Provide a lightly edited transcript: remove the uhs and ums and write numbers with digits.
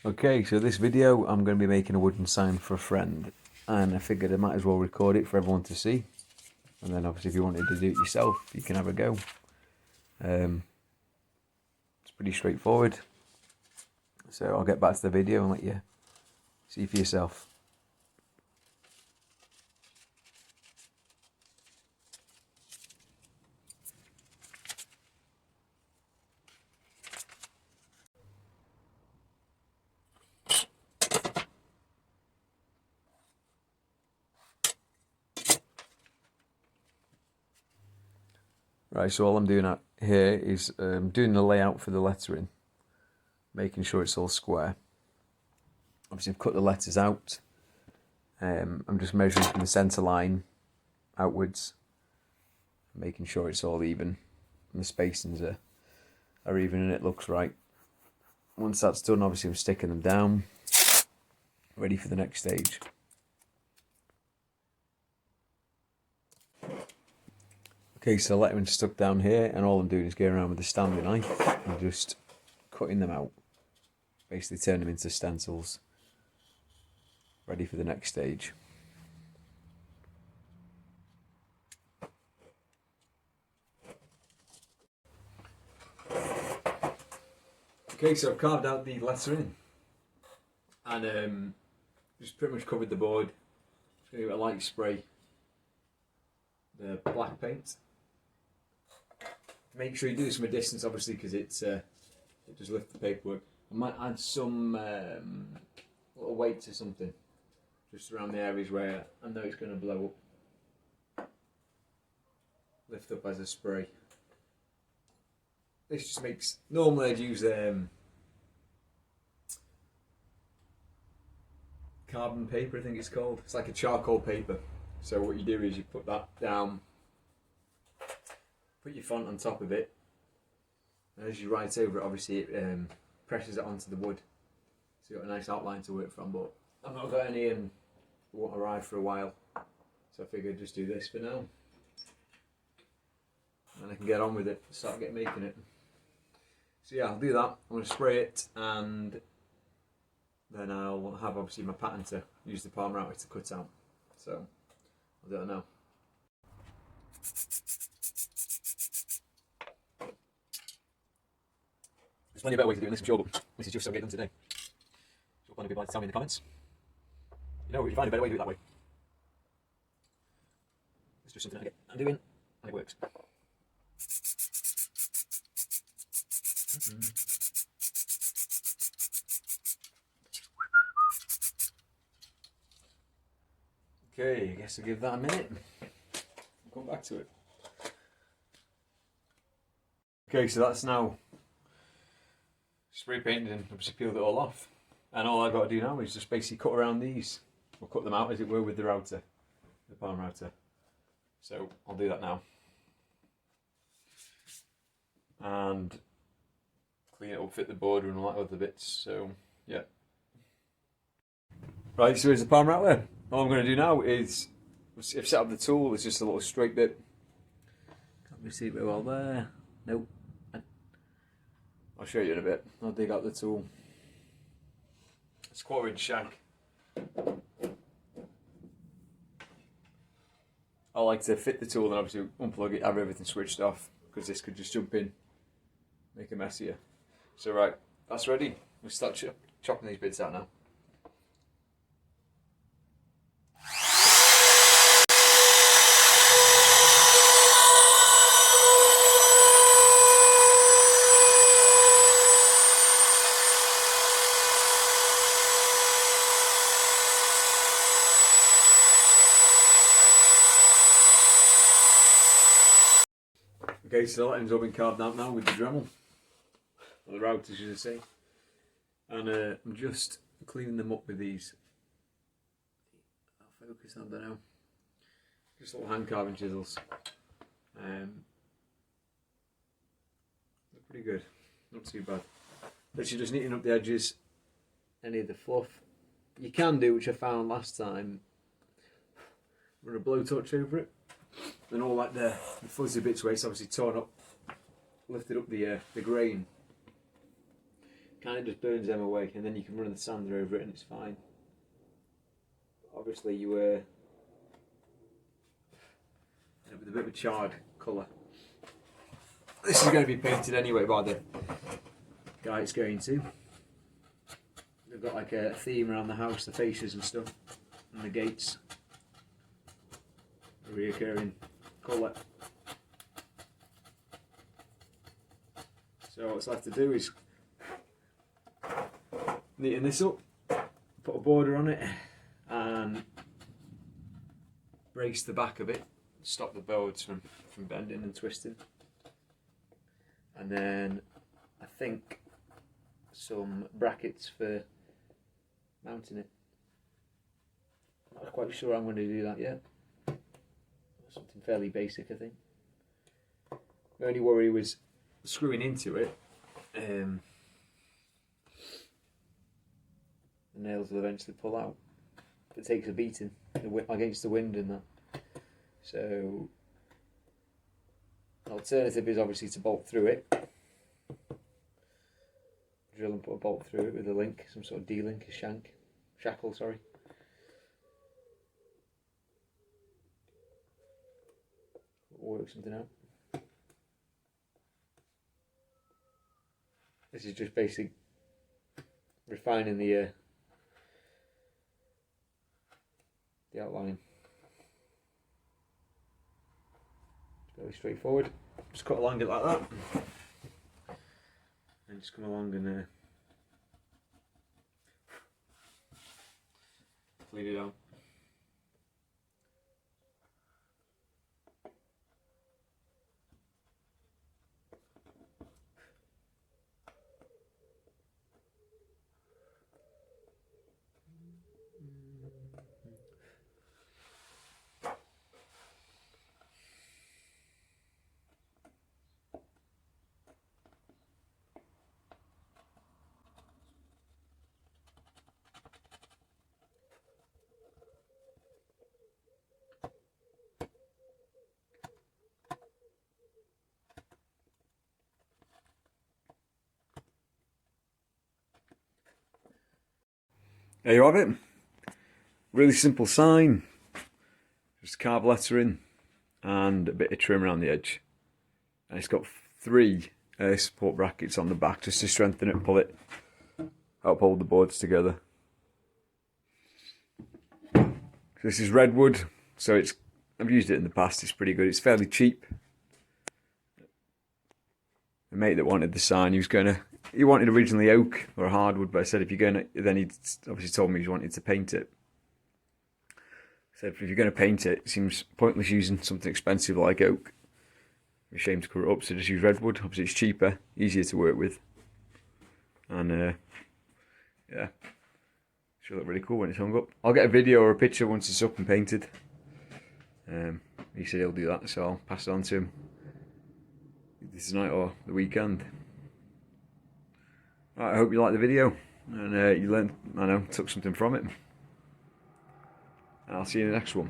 Okay, so this video I'm going to be making a wooden sign for a friend, and I figured I might as well record it for everyone to see, and then obviously if you wanted to do it yourself you can have a go. It's pretty straightforward, so I'll get back to the video and let you see for yourself. Right, so all I'm doing out here is doing the layout for the lettering, making sure it's all square. Obviously I've cut the letters out. I'm just measuring from the centre line outwards, making sure it's all even and the spacings are even and it looks right. Once that's done, obviously I'm sticking them down, ready for the next stage. Okay, so the lettering's stuck down here, and all I'm doing is going around with the Stanley knife and just cutting them out. Basically turn them into stencils, ready for the next stage. Okay, so I've carved out the lettering and just pretty much covered the board. Just going to give it a light spray, the black paint. Make sure you do this from a distance, obviously, because it does lift the paperwork. I might add some little weight to something, just around the areas where I know it's going to blow up. Lift up as a spray. This just makes, normally I'd use carbon paper, I think it's called. It's like a charcoal paper. So what you do is you put that down, put your font on top of it, and as you write over it, obviously it presses it onto the wood. So you've got a nice outline to work from, but I've not got any and won't arrive for a while. So I figured I'd just do this for now. And I can get on with it, start making it. So yeah, I'll do that. I'm going to spray it, and then I'll have obviously my pattern to use the palm router to cut out. So I'll do that now. There's plenty of better ways of doing this, I'm sure, but this is just so I get done today. So plenty of people like to tell me in the comments, you know, if you find a better way, do it that way. It's just something I'm doing, and it works. Okay, I guess I'll give that a minute. I'll come back to it. Okay, so that's now spray painted and obviously peeled it all off. And all I've got to do now is just basically cut around these, or cut them out as it were with the router, the palm router. So I'll do that now. And clean it up, fit the border and all that other bits, so yeah. Right, so here's the palm router. All I'm going to do now is, I've set up the tool, it's just a little straight bit. Can't really see it very well there. Nope. I'll show you in a bit. I'll dig out the tool. It's a 1/4 inch shank. I like to fit the tool and obviously unplug it, have everything switched off, because this could just jump in, make a mess here. So right, that's ready. We'll start chopping these bits out now. Okay, so the lettering's all been carved out now with the Dremel, or the router should I say, and I'm just cleaning them up with these. I'll focus, I don't know, just little hand carving chisels. They're pretty good, not too bad. Literally just neatening up the edges, any of the fluff. You can do, which I found last time, run a blowtorch over it. And all like the fuzzy bits where it's obviously torn up, lifted up the grain, kind of just burns them away, and then you can run the sander over it and it's fine. Obviously you end up with a bit of a charred colour. This is going to be painted anyway by the guy it's going to. They've got like a theme around the house, the fascias and stuff, and the gates. A reoccurring colour. So what's left to do is neaten this up, put a border on it, and brace the back of it, stop the boards from bending and twisting. And then I think some brackets for mounting it. Not quite sure I'm going to do that yet. Something fairly basic, I think. The only worry was screwing into it. The nails will eventually pull out. It takes a beating against the wind and that. So, an alternative is obviously to bolt through it. Drill and put a bolt through it with a link, some sort of D-link, a shackle, sorry. Work something out. This is just basic refining the outline. It's fairly straightforward. Just cut along it like that, and just come along and clean it out. There you have it. Really simple sign. Just carved lettering and a bit of trim around the edge. And it's got 3 support brackets on the back just to strengthen it and pull it, help hold the boards together. This is redwood, so I've used it in the past, it's pretty good. It's fairly cheap. The mate that wanted the sign, he wanted originally oak or hardwood, but I said then he obviously told me he wanted to paint it. I said if you're going to paint it, it seems pointless using something expensive like oak. It's a shame to cover it up, so just use redwood. Obviously it's cheaper, easier to work with, and yeah, should look really cool when it's hung up. I'll get a video or a picture once it's up and painted. He said he'll do that, so I'll pass it on to him this night or the weekend. Right, I hope you liked the video and you learned, took something from it. And I'll see you in the next one.